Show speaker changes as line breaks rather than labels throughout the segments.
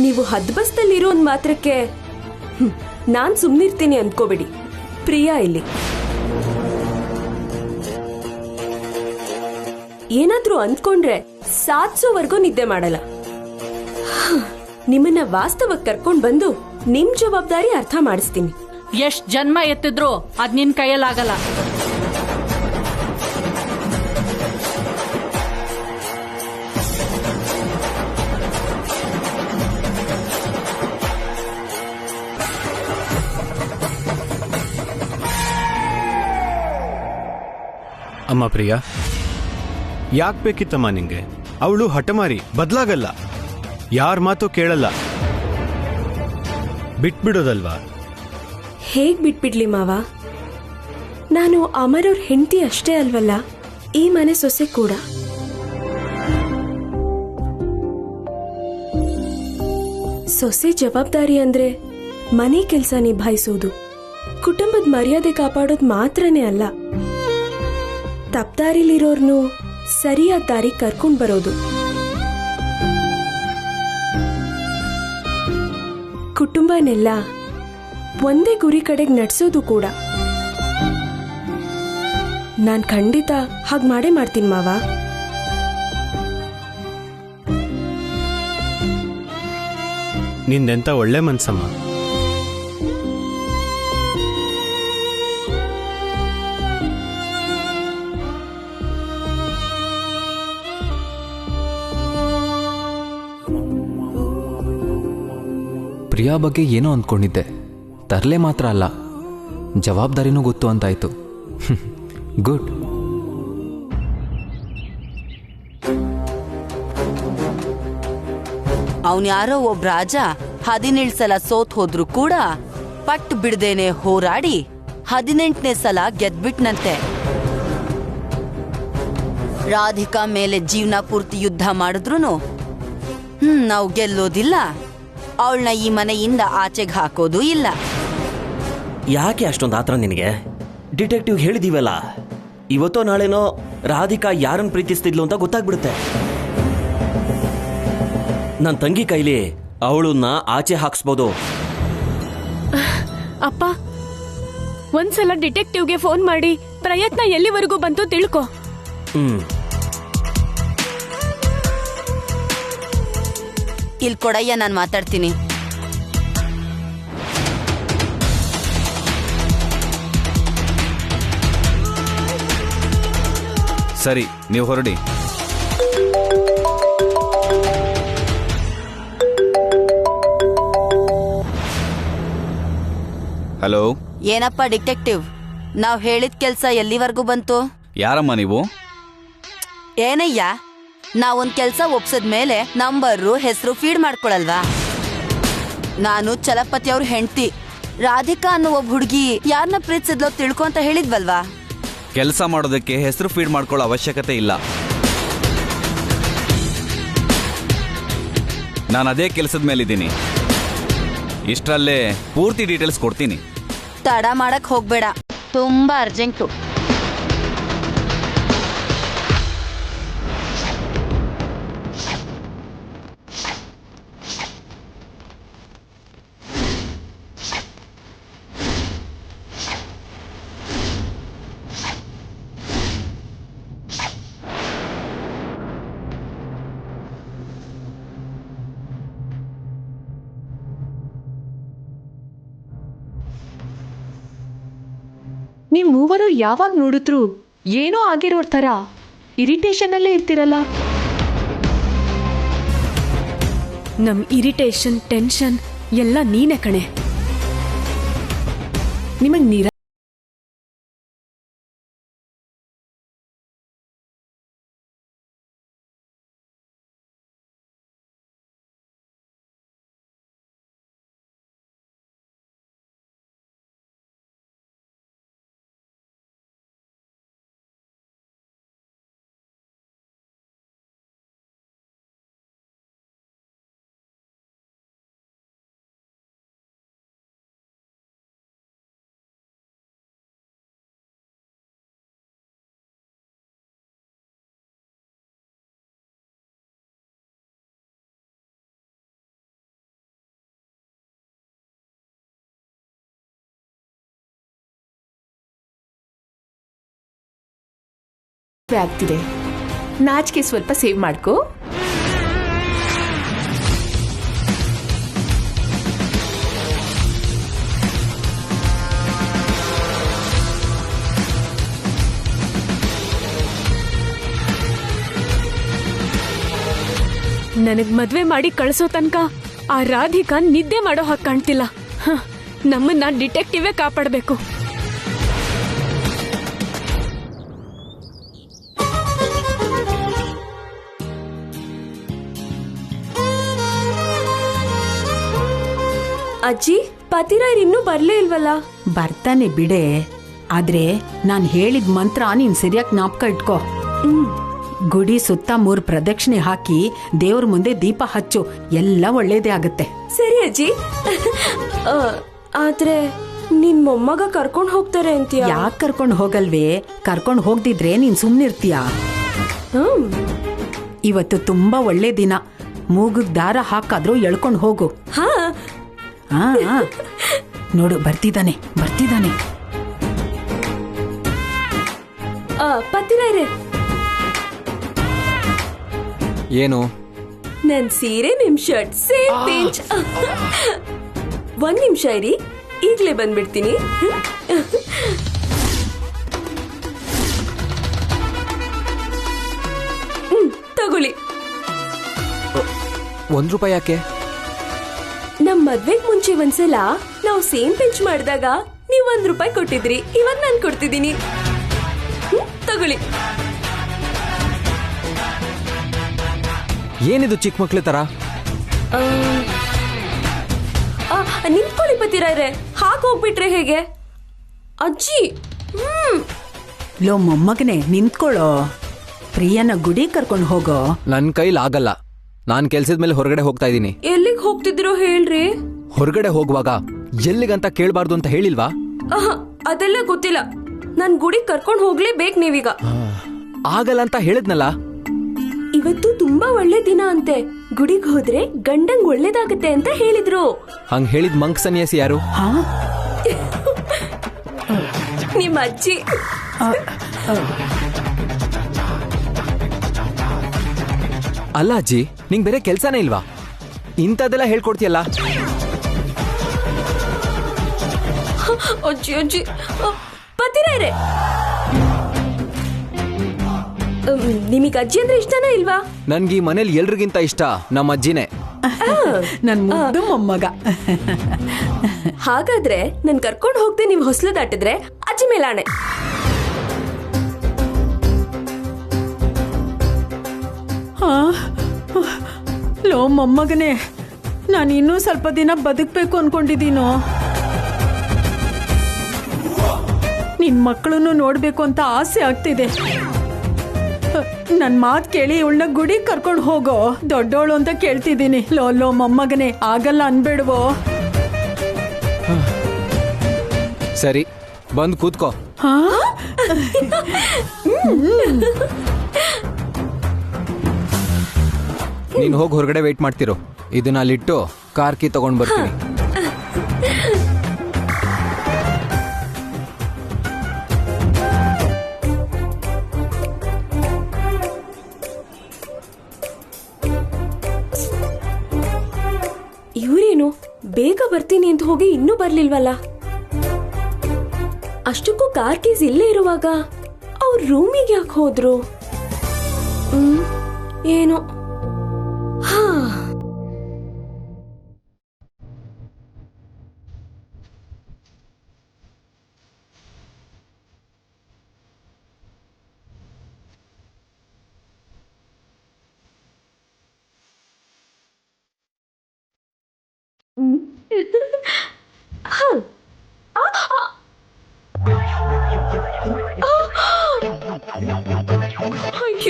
ನೀವು ಹದ್ಬಸ್ತಲ್ಲಿರೋ ಒಂದ್ ಮಾತ್ರಕ್ಕೆ ನಾನ್ ಸುಮ್ನಿರ್ತೀನಿ ಅಂದ್ಕೋಬೇಡಿ. ಪ್ರಿಯಾ ಇಲ್ಲಿ ಏನಾದ್ರೂ ಅಂದ್ಕೊಂಡ್ರೆ ಸಾಧ್ಸೋವರೆಗೂ ನಿದ್ದೆ ಮಾಡಲ್ಲ. ನಿಮ್ಮನ್ನ ವಾಸ್ತವಕ್ಕೆ ಕರ್ಕೊಂಡ್ ಬಂದು ನಿಮ್ ಜವಾಬ್ದಾರಿ ಅರ್ಥ ಮಾಡಿಸ್ತೀನಿ.
ಎಷ್ಟ್ ಜನ್ಮ ಎತ್ತಿದ್ರು ಅದ್ ನಿನ್ ಕೈಯಲ್ಲಾಗಲ್ಲ.
ಅಮ್ಮ ಪ್ರಿಯಾ, ಯಾಕೆ ಬೇಕಿತ್ತಮ್ಮ ನಿಂಗೆ? ಅವಳು ಹಠಮಾರಿ, ಬದಲಾಗಲ್ಲ, ಯಾರ ಮಾತು ಕೇಳಲ್ಲ. ಬಿಟ್ಬಿಡೋದಲ್ವಾ?
ಹೇಗ್ ಬಿಟ್ಬಿಡ್ಲಿ ಮಾವ? ನಾನು ಅಮರವ್ರ ಹೆಂಡತಿ ಅಷ್ಟೇ ಅಲ್ವಲ್ಲ, ಈ ಮನೆ ಸೊಸೆ ಕೂಡ. ಸೊಸೆ ಜವಾಬ್ದಾರಿ ಅಂದ್ರೆ ಮನೆ ಕೆಲಸ ನಿಭಾಯಿಸೋದು, ಕುಟುಂಬದ ಮರ್ಯಾದೆ ಕಾಪಾಡೋದು ಮಾತ್ರನೇ ಅಲ್ಲ, ತಪ್ದಾರಿಲಿರೋರ್ನು ಸರಿಯಾದ ದಾರಿ ಕರ್ಕೊಂಡ್ ಬರೋದು. ಕುಟುಂಬನೆಲ್ಲ ಒಂದೇ ಗುರಿ ಕಡೆಗೆ ನಡ್ಸೋದು ಕೂಡ. ನಾನ್ ಖಂಡಿತ ಹಾಗೆ ಮಾಡೇ ಮಾಡ್ತೀನಿ ಮಾವ.
ನಿಂದೆಂತ ಒಳ್ಳೆ ಮನ್ಸಮ್ಮ.
ಪ್ರಿಯಾ ಬಗ್ಗೆ ಏನೋ ಅಂದ್ಕೊಂಡಿದ್ದೆ, ತರಲೆ ಮಾತ್ರ ಅಲ್ಲ, ಜವಾಬ್ದಾರಿನೂ ಗೊತ್ತು ಅಂತಾಯ್ತು. ಗುಡ್.
ಅವನ್ಯಾರೋ ಒಬ್ಬ ರಾಜ 17 ಸಲ ಸೋತ್ ಹೋದ್ರು ಕೂಡ ಪಟ್ಟು ಬಿಡದೇನೆ ಹೋರಾಡಿ 18ನೇ ಸಲ ಗೆದ್ಬಿಟ್ನಂತೆ. ರಾಧಿಕಾ ಮೇಲೆ ಜೀವನ ಪೂರ್ತಿ ಯುದ್ಧ ಮಾಡಿದ್ರು ನಾವು ಗೆಲ್ಲೋದಿಲ್ಲ, ಅವಳನ್ನ ಈ ಮನೆಯಿಂದ ಆಚೆಗೆ ಹಾಕೋದು ಇಲ್ಲ.
ಯಾಕೆ ಅಷ್ಟೊಂದು ಆತರ ನಿನಗೆ? ಡಿಟೆಕ್ಟಿವ್ ಹೇಳಿದೀವಲ್ಲ, ಇವತ್ತೋ ನಾಳೆನೋ ರಾಧಿಕಾ ಯಾರನ್ನು ಪ್ರೀತಿಸ್ತಿದ್ಲು ಅಂತ ಗೊತ್ತಾಗ್ಬಿಡುತ್ತೆ. ನನ್ನ ತಂಗಿ ಕೈಲಿ ಅವಳನ್ನ ಆಚೆ ಹಾಕ್ಸ್ಬೋದು.
ಅಪ್ಪ, ಒಂದ್ಸಲ ಡಿಟೆಕ್ಟಿವ್ಗೆ ಫೋನ್ ಮಾಡಿ ಪ್ರಯತ್ನ ಎಲ್ಲಿವರೆಗೂ ಬಂತು ತಿಳ್ಕೊ.
ಇಲ್ಲಿ ಕೊಡಯ್ಯ, ನಾನು ಮಾತಾಡ್ತೀನಿ.
ಸರಿ, ನೀವು ಹೊರಡಿ. ಹಲೋ.
ಏನಪ್ಪ ಡಿಟೆಕ್ಟಿವ್, ನಾವ್ ಹೇಳಿದ ಕೆಲ್ಸ ಎಲ್ಲಿವರೆಗೂ ಬಂತು?
ಯಾರಮ್ಮ ನೀವು?
ಏನಯ್ಯ, ನಾವೊಂದ್ ಕೆಲ್ಸ ಒಪ್ಸದ್ಮೇಲೆ ನಂಬರು ಹೆಸರು ಫೀಡ್ ಮಾಡ್ಕೊಳಲ್ವಾ? ನಾನು ಚಲಪತಿ ಅವ್ರ ಹೆಂಡತಿ ರಾಧಿಕಾ ಅನ್ನೋ ಒಬ್ಬ ಹುಡುಗಿ ಯಾರನ್ನ ಪ್ರೀತಿಸಿದ್ಲೋ ತಿಳ್ಕೊ ಅಂತ ಹೇಳಿದ್ವಲ್ವಾ?
ಕೆಲಸ ಮಾಡೋದಕ್ಕೆ ಹೆಸರು ಫೀಡ್ ಮಾಡ್ಕೊಳ್ಳೋ ಅವಶ್ಯಕತೆ ಇಲ್ಲ. ನಾನು ಅದೇ ಕೆಲಸದ ಮೇಲಿದ್ದೀನಿ. ಇಷ್ಟರಲ್ಲೇ ಪೂರ್ತಿ ಡೀಟೇಲ್ಸ್ ಕೊಡ್ತೀನಿ.
ತಡ ಮಾಡಕ್ ಹೋಗ್ಬೇಡ, ತುಂಬಾ ಅರ್ಜೆಂಟು.
ನೀವು ಮೂವರು ಯಾವಾಗ ನೋಡಿದ್ರು ಏನೋ ಆಗಿರೋರ್ ಥರ ಇರಿಟೇಷನಲ್ಲೇ ಇರ್ತಿರಲ್ಲ.
ನಮ್ ಇರಿಟೇಷನ್, ಟೆನ್ಷನ್ ಎಲ್ಲ ನೀನೆ ಕಣೆ. ನಿಮಗ್
ಆಗ್ತಿದೆ. ನಾಚಿಕೆ ಸ್ವಲ್ಪ ಸೇವ್ ಮಾಡ್ಕೋ.
ನನಗ್ ಮದ್ವೆ ಮಾಡಿ ಕಳ್ಸೋ ತನಕ ಆ ರಾಧಿಕಾ ನಿದ್ದೆ ಮಾಡೋ ಹಾಗೆ ಕಾಣ್ತಿಲ್ಲ. ನಮ್ಮನ್ನ ಡಿಟೆಕ್ಟಿವೇ ಕಾಪಾಡಬೇಕು. ಅಜ್ಜಿ, ಪತಿರಾಯರ್ ಇನ್ನೂ ಬರ್ಲೇ ಇಲ್ವಲ್ಲ?
ಬರ್ತಾನೆ ಬಿಡೆ. ಆದ್ರೆ ನಾನ್ ಹೇಳಿದ ಮಂತ್ರ ನೀನ್ ಸರಿಯಾಗಿ ಜ್ಞಾಪಕ ಇಟ್ಕೋ. ಗುಡಿ ಸುತ್ತ 3 ಪ್ರದಕ್ಷಿಣೆ ಹಾಕಿ ದೇವ್ರ ಮುಂದೆ ದೀಪ ಹಚ್ಚು. ಎಲ್ಲ ಒಳ್ಳೇದೇ ಆಗುತ್ತೆ.
ಸರಿ ಅಜ್ಜಿ. ಆದ್ರೆ ನಿನ್ ಮೊಮ್ಮಗ ಕರ್ಕೊಂಡ್ ಹೋಗ್ತಾರೆ ಅಂತೀಯ?
ಯಾಕೆ ಕರ್ಕೊಂಡ್ ಹೋಗಲ್ವೇ? ಕರ್ಕೊಂಡ್ ಹೋಗ್ದಿದ್ರೆ ನೀನ್ ಸುಮ್ನಿರ್ತೀಯ? ಇವತ್ತು ತುಂಬಾ ಒಳ್ಳೆ ದಿನ. ಮೂಗಿಗ್ ದಾರ ಹಾಕಾದ್ರೂ ಎಳ್ಕೊಂಡ್ ಹೋಗು.
ಹಾ,
ನೋಡು, ಬರ್ತಿದ್ದಾನೆ.
ಪತಿರಾಯರೇ,
ಏನು?
ನನ್ ಸೀರೆ, ನಿಮ್ ಶರ್ಟ್ ಸೇಮ್ ಪಿಂಚ್. 1 ನಿಮಿಷ ಇರಿ, ಈಗ್ಲೇ ಬಂದ್ಬಿಡ್ತೀನಿ. ತಗೊಳ್ಳಿ.
₹1 ಯಾಕೆ?
ನಮ್ ಮದ್ವೆಗ್ ಮುಂಚೆ ಒಂದ್ಸಲ ನಾವು ಸೇಮ್ ಪಿಂಚ್ ಮಾಡಿದಾಗ ನೀವ್ ₹1 ಕೊಟ್ಟಿದ್ರಿ. ಇವಾಗ ನಾನ್ ಕೊಡ್ತಿದ್ದೀನಿ. ತಗೊಳ್ಳಿ.
ಏನಿದು ಚಿಕ್ಕ ಮಕ್ಳ ತರ?
ನಿಂತ್ಕೊಳ್ಳಿ ಪತಿರಾಯ್ರೆ, ಹಾಕ್ ಹೋಗ್ಬಿಟ್ರೆ ಹೇಗೆ? ಅಜ್ಜಿ,
ಲೋ ಮೊಮ್ಮಗನೆ, ನಿಂತ್ಕೊಳ್ಳೋ. ಪ್ರಿಯನ ಗುಡಿ ಕರ್ಕೊಂಡು ಹೋಗೋ.
ನನ್ ಕೈಲಿ ಆಗಲ್ಲ. ನಾನ್ ಕೆಲ್ಸದ ಮೇಲೆ ಹೊರಗಡೆ ಹೋಗ್ತಾ ಇದ್ದೀನಿ.
ಎಲ್ಲಿಗ್ ಹೋಗ್ತಿದ್ರೋ ಹೇಳ್ರಿ?
ಹೊರಗಡೆ ಹೋಗುವಾಗ ಎಲ್ಲಿಗಂತ ಕೇಳ್ಬಾರ್ದು ಅಂತ ಹೇಳಿಲ್ವಾ?
ಅದೆಲ್ಲ ಗೊತ್ತಿಲ್ಲ. ನನ್ ಗುಡಿ ಕರ್ಕೊಂಡ್ ಹೋಗ್ಲೇಬೇಕು ನೀವೀಗ.
ಆಗಲ್ಲ ಅಂತ ಹೇಳಿದ್ನಲ್ಲ.
ಇವತ್ತು ತುಂಬಾ ಒಳ್ಳೆ ದಿನ ಅಂತೆ. ಗುಡಿಗ್ ಹೋದ್ರೆ ಗಂಡಂಗ್ ಒಳ್ಳೇದಾಗತ್ತೆ ಅಂತ ಹೇಳಿದ್ರು.
ಹಂಗ್ ಹೇಳಿದ್ ಮಂಕ್ ಸನ್ಯಾಸಿ ಯಾರು?
ನಿಮ್ಮ ಅಜ್ಜಿ.
ಅಲ್ಲ ಅಜ್ಜಿ, ನಿಂಗ್ ಬೇರೆ ಕೆಲ್ಸನೇ ಇಲ್ವಾ? ಇಂಥದ್ದೆಲ್ಲ ಹೇಳ್ಕೊಡ್ತೀಯಲ್ಲ.
ಅಜ್ಜಿ ಅಜ್ಜಿ, ಪತಿರಾಯ್ರೆ, ನಿಮಗ್ ಅಜ್ಜಿ ಅಂದ್ರೆ ಇಷ್ಟನಾ ಇಲ್ವಾ?
ನನ್ಗೆ ಈ ಮನೇಲಿ ಎಲ್ರಿಗಿಂತ ಇಷ್ಟ ನಮ್ಮ ಅಜ್ಜಿನೇ.
ನನ್ ಮುದ್ದು ಮೊಮ್ಮಗ.
ಹಾಗಾದ್ರೆ ನನ್ ಕರ್ಕೊಂಡು ಹೋಗ್ದೆ ನೀವು ಹೊಸಲು ದಾಟಿದ್ರೆ ಅಜ್ಜಿ ಮೇಲಾಣೆ.
ಲೋ ಮೊಮ್ಮಗನೇ, ನಾನು ಇನ್ನೂ ಸ್ವಲ್ಪ ದಿನ ಬದುಕ್ಬೇಕು ಅನ್ಕೊಂಡಿದ್ದೀನೋ. ನಿನ್ ಮಕ್ಕಳನ್ನು ನೋಡ್ಬೇಕು ಅಂತ ಆಸೆ ಆಗ್ತಿದೆ. ನನ್ ಮಾತ್ ಕೇಳಿ ಇವಳನ್ನ ಗುಡಿ ಕರ್ಕೊಂಡು ಹೋಗೋ. ದೊಡ್ಡೋಳು ಅಂತ ಕೇಳ್ತಿದ್ದೀನಿ. ಲೋ ಮೊಮ್ಮಗನೇ, ಆಗಲ್ಲ ಅನ್ಬೇಡ್ವೋ.
ಸರಿ, ಬಂದ್ ಕೂತ್ಕೋ. ನೀನ್ ಹೋಗಿ ಹೊರಗಡೆ ವೇಟ್ ಮಾಡ್ತಿರೋ. ಇದನ್ನ ಅಲ್ಲಿಟ್ಟು ಕಾರ್ ಕೀ ತಗೊಂಡ್ ಬರ್ತೀನಿ.
ಇವ್ರೇನು ಬೇಗ ಬರ್ತೀನಿ ಅಂತ ಹೋಗಿ ಇನ್ನೂ ಬರ್ಲಿಲ್ವಲ್ಲ? ಅಷ್ಟಕ್ಕೂ ಕಾರ್ ಕೀಸ್ ಇಲ್ಲೇ ಇರುವಾಗ ಅವ್ರ ರೂಮಿಗೆ ಯಾಕೆ ಹೋದ್ರು? ಏನೋ. ಹಾ,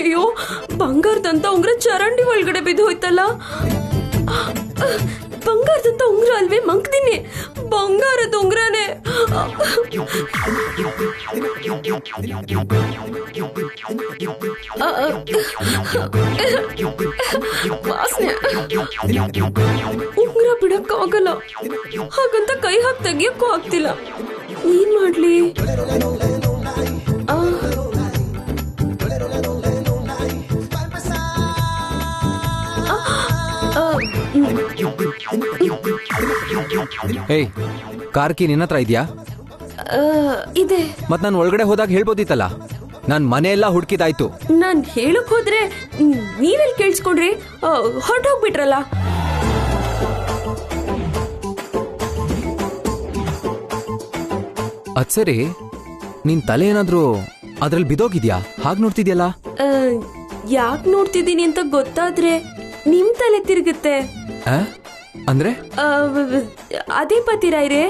ಅಯ್ಯೋ, ಬಂಗಾರದಂತ ಉಂಗ್ರ ಚರಂಡಿ ಒಳಗಡೆ ಬಿದ್ದು ಹೋಯ್ತಲ್ಲ. ಬಂಗಾರದಂತ ಉಂಗ್ರ ಅಲ್ವೇ ಮಂಕ್ದಿನಿ? ಬಂಗಾರದ ಉಂಗ್ರನೇ. ಉಂಗ್ರ ಬಿಡಕ್ಕಾಗಲ್ಲ. ಹಾಗಂತ ಕೈ ಹಾಕಿ ತೆಗಿಯಕ್ಕೂ ಆಗ್ತಿಲ್ಲ. ಏನ್ ಮಾಡ್ಲಿ?
ಏಯ್, ಕಾರ್ ಕೀ ನಿನ್ನ ಹತ್ರ ಇದೆಯಾ?
ಇದೆ.
ಮತ್ ನಾನು ಒಳಗಡೆ ಹೋದಾಗ ಹೇಳ್ಬೋದಿತ್ತಲ್ಲ. ನಾನ್ ಮನೆಯೆಲ್ಲ ಹುಡುಕಿದಾಯ್ತು.
ನಾನ್ ಹೇಳಕ್ ಹೋದ್ರೆ ನೀವೆಲ್ ಕೇಳಿಸ್ಕೊಂಡ್ರಿ? ಹೊರಟೋಗ್ಬಿಟ್ರಲ್ಲ.
ಅದ್ ಸರಿ, ನಿನ್ ತಲೆ ಏನಾದ್ರೂ ಅದ್ರಲ್ಲಿ ಬಿದೋಗಿದ್ಯಾ? ಹಾಗ್ ನೋಡ್ತಿದ್ಯಲ್ಲ.
ಯಾಕ್ ನೋಡ್ತಿದ್ದೀನಿ ಅಂತ ಗೊತ್ತಾದ್ರೆ ನಿಮ್ ತಲೆ ತಿರುಗುತ್ತೆ.
ಅಂದ್ರೆ
ಅದೇ ಪತಿರಾಯ್ರೆ,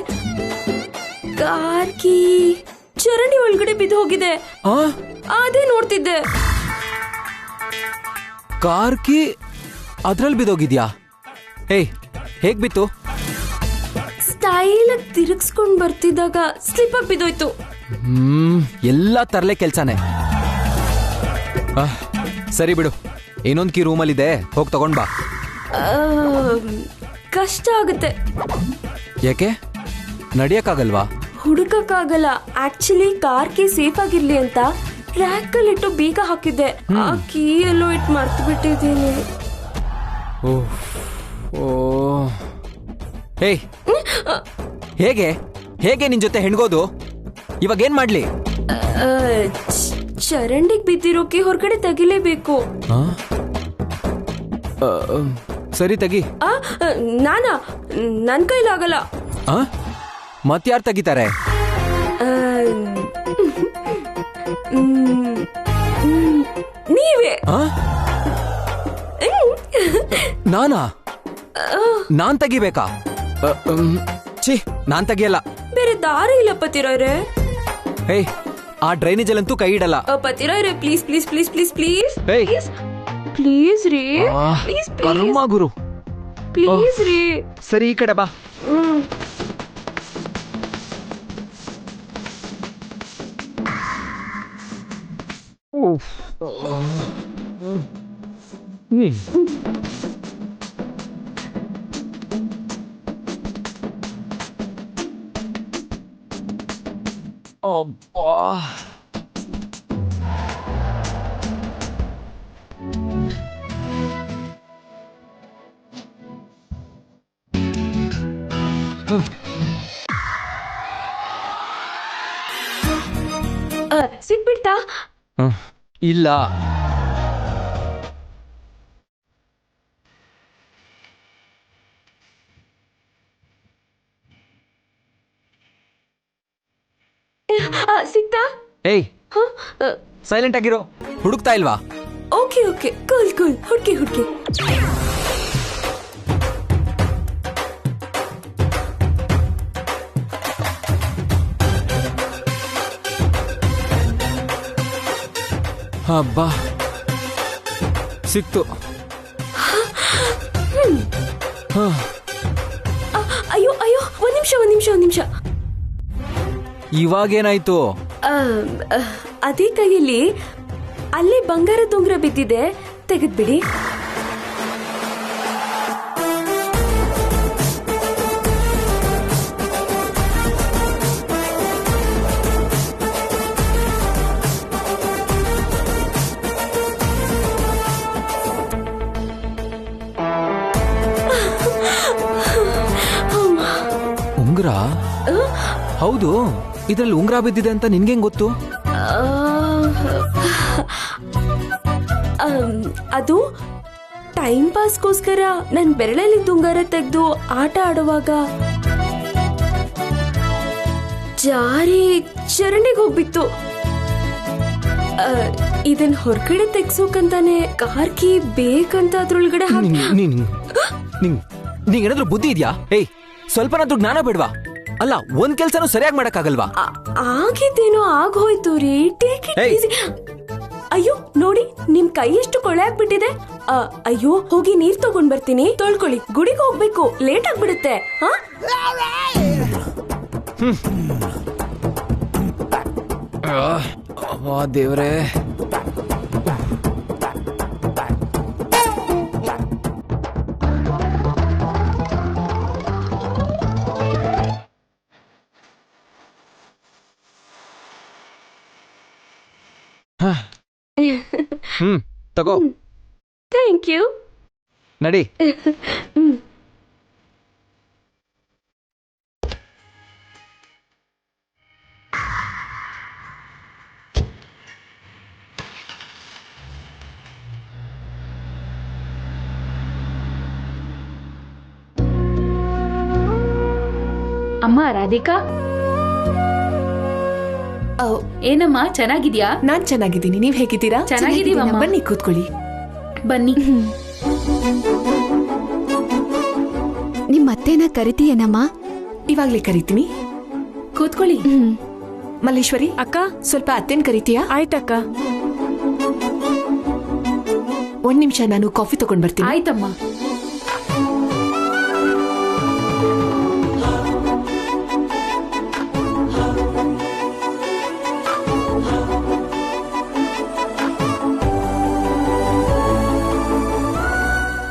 ಕಾರ್ ಕೀ ಚರಂಡಿ ಒಳಗಡೆ ಬಿದ್ದು ಹೋಗಿದೆ. ಅದೇ ನೋಡ್ತಿದ್ದೆ.
ಕಾರ್ ಕೀ ಅದ್ರಲ್ಲಿ ಬಿದ್ದೋಗಿದ್ಯಾ? ಏಯ್, ಹೇಗ್ ಬಿತ್ತು?
ಸ್ಟೈಲ್ ತಿರುಗಿಸ್ಕೊಂಡ್ ಬರ್ತಿದ್ದಾಗ ಸ್ಲಿಪ್ ಆಗಿ ಬಿದ್ದೋಯ್ತು.
ಎಲ್ಲ ತರ್ಲೆ ಕೆಲ್ಸನೇ. ಸರಿ ಬಿಡು, ಇನ್ನೊಂದ್ ಕೀ ರೂಮಲ್ಲಿದೆ, ಹೋಗ್ ತಗೊಂಡ್ ಬಾ.
ಕಷ್ಟ ಆಗುತ್ತೆ.
ಯಾಕೆ? ನಡಿಯಕ್ಕಾಗಲ್ವಾ?
ಹುಡುಕಕ್ಕಾಗಲ್ಲ. ಆಕ್ಚುಲಿ ಕಾರ್ ಕೀ ಸೇಫ್ ಆಗಿರ್ಲಿ ಅಂತ ರ್ಯಾಕ್ ಅಲ್ಲಿ ಇಟ್ಟು ಬೀಗ ಹಾಕಿದ್ದೆ. ಆ ಕೀ ಎಲ್ಲೋ ಇಟ್ಟು ಮರ್ತು ಬಿಟ್ಟಿದ್ದೀನಿ.
ಹೇಯ್, ಹೇಗೆ ಹೇಗೆ ನಿನ್ ಜೊತೆ ಹೆಣ್ಗೋದು? ಇವಾಗ ಏನ್ ಮಾಡ್ಲಿ?
ಚರಂಡಿಗೆ ಬಿದ್ದಿರೋಕೆ ಹೊರಗಡೆ ತೆಗಿಲೇಬೇಕು.
ಸರಿ, ತೆಗಿ.
ನಾನಾ? ನನ್ ಕೈಲಾಗಲ್ಲ.
ಮತ್ಯಾರು ತೆಗಿತಾರೆ?
ನೀವೇ.
ನಾನಾ? ನಾನ್ ತೆಗಿಬೇಕಾ? ಛೀ, ನಾನ್ ತೆಗಿಯಲ್ಲ.
ಬೇರೆ ದಾರಿ ಇಲ್ಲ ಪತಿರಾಯ್ರೆ.
ಹೇಯ್, ಆ ಡ್ರೈನೇಜ್ ಅಲ್ಲಂತೂ ಕೈ ಇಡಲ್ಲ.
ಪತಿರಾಯ್ರೆ, please please please please please
hey,
please ರೀ, ಪ್ಲೀಸ್
ಕರ್ಮ ಗುರು,
ಪ್ಲೀಸ್ ರೀ.
ಸರಿ, ಈ ಕಡೆ ಬಾ.
ಸಿಕ್ಬಿಡ್ತಾ?
ಇಲ್ಲ.
ಸಿಕ್ತಾ?
ಏಯ್, ಸೈಲೆಂಟ್ ಆಗಿರೋ. ಹುಡುಕ್ತಾ ಇಲ್ವಾ?
Okay okay, cool cool. ಹುಡ್ಕಿ ಹುಡ್ಕಿ.
ಹಬ್ಬಾ, ಸಿಕ್ತು.
ಅಯ್ಯೋ ಅಯ್ಯೋ, ಒಂದ್ ನಿಮಿಷ.
ಇವಾಗೇನಾಯ್ತು?
ಅದೇ ಕೈಯಲ್ಲಿ ಅಲ್ಲೇ ಬಂಗಾರ ತುಂಗ್ರ ಬಿದ್ದಿದೆ, ತೆಗೆದ್ಬಿಡಿ.
ಉಂಗ್ರ? ಹೌದು, ಇದ್ರಲ್ಲಿ ಉಂಗ್ರ ಬಿದ್ದಿದೆ ಅಂತ ನಿನ್ಗೇನ್ ಗೊತ್ತು?
ಅದು ಟೈಮ್ ಪಾಸ್ಗೋಸ್ಕರ ನನ್ ಬೆರಳಲ್ಲಿ ಉಂಗುರ ತೆಗೆದು ಆಟ ಆಡುವಾಗ ಜಾರಿ ಚರಂಡಿಗೆ ಹೋಗ್ಬಿತ್ತು. ಇದನ್ ಹೊರಗಡೆ ತೆಗ್ಸೋಕಂತಾನೆ ಕಾರ್ ಕೀ ಬೇಕಂತ ಅದ್ರೊಳಗಡೆ
ನಿಂಗೇನಾದ್ರೂ ಬುದ್ಧಿ ಇದ್ಯಾ? ಏಯ್, ಸ್ವಲ್ಪನಾದ್ರೂ ಜ್ಞಾನ ಬೇಡ್ವಾ? ಅಲ್ಲ, ಒಂದ್ ಕೆಲ್ಸನೂ ಸರಿಯಾಗಿ ಮಾಡಕ್ಕಾಗಲ್ವಾ?
ಆಗಿದ್ದೇನೋ ಆಗೋಯ್ತು ರೀ, ಟೇಕ್ ಇಟ್ ಈಸಿ. ಅಯ್ಯೋ ನೋಡಿ, ನಿಮ್ ಕೈ ಎಷ್ಟು ಕೊಳೆ ಆಗ್ಬಿಟ್ಟಿದೆ. ಅಯ್ಯೋ, ಹೋಗಿ ನೀರ್ ತಗೊಂಡ್ ಬರ್ತೀನಿ, ತೊಳ್ಕೊಳ್ಳಿ. ಗುಡಿಗೆ ಹೋಗ್ಬೇಕು, ಲೇಟ್ ಆಗ್ಬಿಡುತ್ತೆ.
ದೇವ್ರೇ. ತಗೋ.
Thank you.
ನಡಿ.
ಅಮ್ಮ ರಾಧಿಕಾ, ಏನಮ್ಮ ಚೆನ್ನಾಗಿದ್ಯಾ?
ನಾನ್ ಚೆನ್ನಾಗಿದ್ದೀನಿ, ನೀವ್ ಹೇಗಿದ್ದೀರಾ?
ಚೆನ್ನಾಗಿದ್ದೀವಮ್ಮ.
ಬನ್ನಿ ಕೂತ್ಕೊಳ್ಳಿ.
ಬನ್ನಿ.
ನಿಮ್ ಅತ್ತೆನ ಕರಿತೀಯೇನಮ್ಮ?
ಇವಾಗ್ಲೇ ಕರಿತೀನಿ,
ಕೂತ್ಕೊಳ್ಳಿ.
ಮಲ್ಲೇಶ್ವರಿ
ಅಕ್ಕ,
ಸ್ವಲ್ಪ ಅತ್ತೆನ್ ಕರಿತೀಯಾ?
ಆಯ್ತಕ್ಕ.
ಒಂದ್ ನಿಮಿಷ, ನಾನು ಕಾಫಿ ತಗೊಂಡ್ ಬರ್ತೀನಿ.
ಆಯ್ತಮ್ಮ.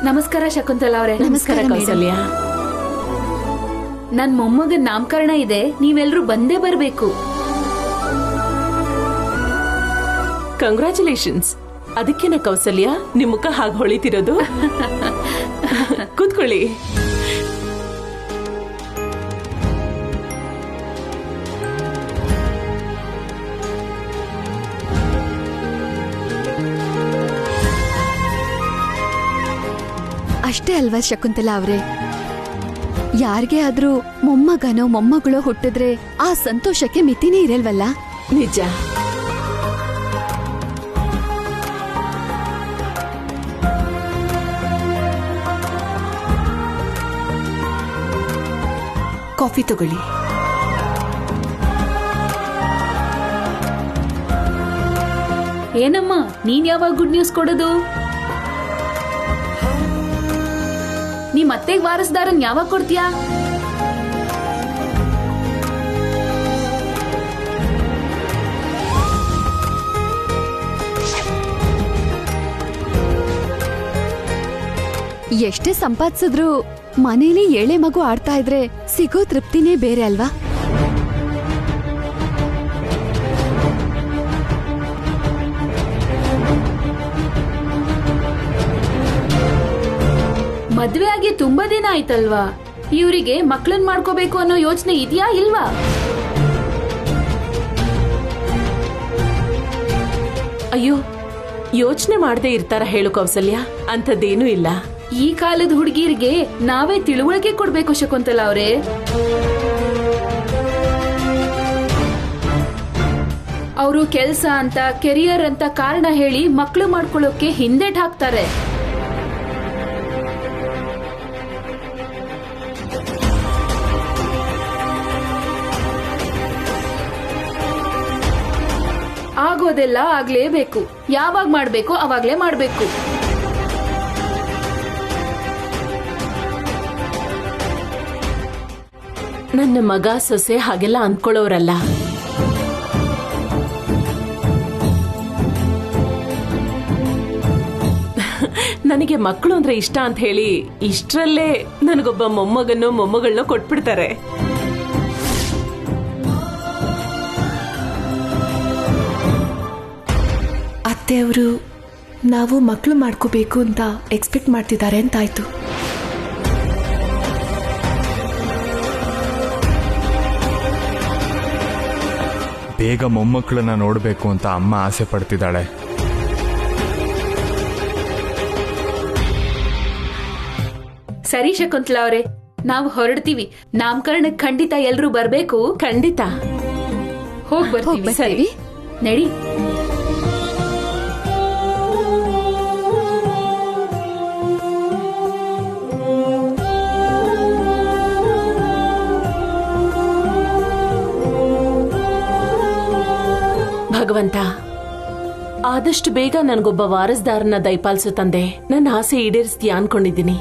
ನಮಸ್ಕಾರ ಶಕುಂತಲಾ ಅವರೇ.
ನಮಸ್ಕಾರ
ಕೌಸಲ್ಯ. ನನ್ ಮೊಮ್ಮಗನ್ ನಾಮಕರಣ ಇದೆ, ನೀವೆಲ್ರೂ ಬಂದೇ ಬರ್ಬೇಕು.
ಕಂಗ್ರ್ಯಾಚುಲೇಷನ್ಸ್. ಅದಕ್ಕೇನ ಕೌಸಲ್ಯ ನಿಮ್ ಮುಖ ಹಾಗೆ ಹೊಳಿತಿರೋದು? ಕೂತ್ಕೊಳ್ಳಿ.
ಅಷ್ಟೇ ಅಲ್ವಾ ಶಕುಂತಲಾ ಅವ್ರೆ, ಯಾರಿಗೆ ಆದ್ರೂ ಮೊಮ್ಮಗನೋ ಮೊಮ್ಮಗಳೋ ಹುಟ್ಟಿದ್ರೆ ಆ ಸಂತೋಷಕ್ಕೆ ಮಿತಿನೇ ಇರಲ್ವಲ್ಲ?
ನಿಜ. ಕಾಫಿ ತಗೊಳ್ಳಿ.
ಏನಮ್ಮ, ನೀನ್ ಯಾವಾಗ ಗುಡ್ ನ್ಯೂಸ್ ಕೊಡೋದು? ನಿಮ್ ಅತ್ತೆಗ್ ವಾರಸ್ದಾರನ್ ಯಾವಾಗ ಕೊಡ್ತೀಯಾ?
ಎಷ್ಟೇ ಸಂಪಾದಿಸಿದ್ರು ಮನೇಲಿ ಏಳೆ ಮಗು ಆಡ್ತಾ ಇದ್ರೆ ಸಿಗೋ ತೃಪ್ತಿನೇ ಬೇರೆ ಅಲ್ವಾ?
ಮದ್ವೆ ಆಗಿ ತುಂಬಾ ದಿನ ಆಯ್ತಲ್ವಾ, ಇವರಿಗೆ ಮಕ್ಳನ್ ಮಾಡ್ಕೋಬೇಕು ಅನ್ನೋ ಯೋಚನೆ ಇದೆಯಾ ಇಲ್ವಾ?
ಅಯ್ಯೋ, ಯೋಚನೆ ಮಾಡದೆ ಇರ್ತಾರ ಹೇಳು ಕೌಸಲ್ಯ? ಅಂಥದ್ದೇನೂ ಇಲ್ಲ.
ಈ ಕಾಲದ ಹುಡುಗಿರಿಗೆ ನಾವೇ ತಿಳುವಳಿಕೆ ಕೊಡ್ಬೇಕು ಶಕುಂತಲಾ ಅವರೇ. ಅವರು ಕೆಲ್ಸ ಅಂತ, ಕೆರಿಯರ್ ಅಂತ ಕಾರಣ ಹೇಳಿ ಮಕ್ಳು ಮಾಡ್ಕೊಳ್ಳೋಕೆ ಹಿಂದೆಟ್ ಹಾಕ್ತಾರೆ. ಆಗೋದೆಲ್ಲ ಆಗ್ಲೇಬೇಕು. ಯಾವಾಗ ಮಾಡ್ಬೇಕು ಅವಾಗ್ಲೇ ಮಾಡ್ಬೇಕು.
ನನ್ನ ಮಗ ಸೊಸೆ ಹಾಗೆಲ್ಲ ಅಂದ್ಕೊಳ್ಳೋರಲ್ಲ. ನನಗೆ ಮಕ್ಕಳು ಅಂದ್ರೆ ಇಷ್ಟ ಅಂತ ಹೇಳಿ ಇಷ್ಟರಲ್ಲೇ ನನಗೊಬ್ಬ ಮೊಮ್ಮಗನ್ನೋ ಮೊಮ್ಮಗಳನ್ನೋ ಕೊಟ್ಬಿಡ್ತಾರೆ. ಅತ್ತೆಯವರು ನಾವು ಮಕ್ಕಳು ಮಾಡ್ಕೋಬೇಕು ಅಂತ ಎಕ್ಸ್ಪೆಕ್ಟ್ ಮಾಡ್ತಿದ್ದಾರೆ ಅಂತಾಯ್ತು.
ಬೇಗ ಮೊಮ್ಮಕ್ಕಳನ್ನ ನೋಡಬೇಕು ಅಂತ ಅಮ್ಮ ಆಸೆ ಪಡ್ತಿದ್ದಾಳೆ.
ಸರಿ ಶಕುಂತಲಾ ಅವರೇ, ನಾವು ಹೊರಡ್ತೀವಿ. ನಾಮಕರಣಕ್ಕೆ ಖಂಡಿತ ಎಲ್ರೂ ಬರ್ಬೇಕು.
ಖಂಡಿತ
ಹೋಗ್ ಬರ್ತೀವಿ. ಸರಿ, ನಡಿ.
ಭಗವಂತ, ಆದಷ್ಟು ಬೇಗ ನನ್ಗೊಬ್ಬ ವಾರಸ್ದಾರನ ದಯಪಾಲಿಸು ತಂದೆ. ನನ್ನ ಆಸೆ ಈಡೇರಿಸ್ತೀಯಾ ಅನ್ಕೊಂಡಿದ್ದೀನಿ.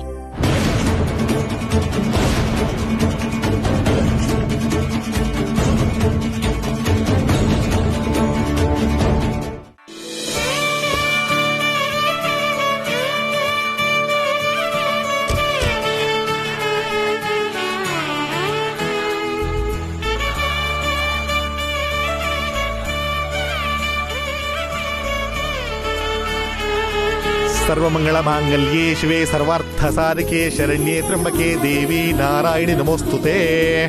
ಸರ್ವಮಂಗಳ ಮಾಂಗಲ್ಯೇ ಶಿವೆ ಸರ್ವಾರ್ಥ ಸಾಧಿಕೆ ಶರಣ್ಯೇ ತ್ರ್ಯಂಬಕೆ ದೇವಿ ನಾರಾಯಣಿ ನಮೋಸ್ತುತೆ.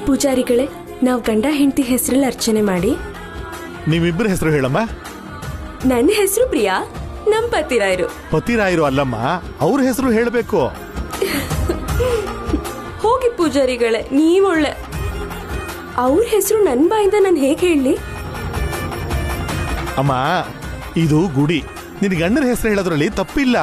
ಪೂಜಾರಿಗಳೇ, ನಾವು ಗಂಡ ಹೆಂಡತಿ ಹೆಸರಲ್ಲಿ ಅರ್ಚನೆ ಮಾಡಿ.
ನೀವಿಬ್ಬರ ಹೆಸರು ಹೇಳಮ್ಮ.
ನನ್ನ ಹೆಸರು ಪ್ರಿಯಾ, ನಮ್ ಪತಿರಾಯರು.
ಪತಿರಾಯರು ಅಲ್ಲಮ್ಮ, ಅವ್ರ ಹೆಸರು ಹೇಳಬೇಕು.
ಹೋಗಿ ಪೂಜಾರಿಗಳೇ, ನೀವೊಳ್ಳೆ. ಅವ್ರ ಹೆಸರು ನನ್ ಬಾಯಿಂದ ನಾನು ಹೇಗೆ ಹೇಳಲಿ?
ಅಮ್ಮ, ಇದು ಗುಡಿ. ನಿನ್ ಗಂಡನ ಹೆಸರು ಹೇಳೋದ್ರಲ್ಲಿ ತಪ್ಪಿಲ್ಲ.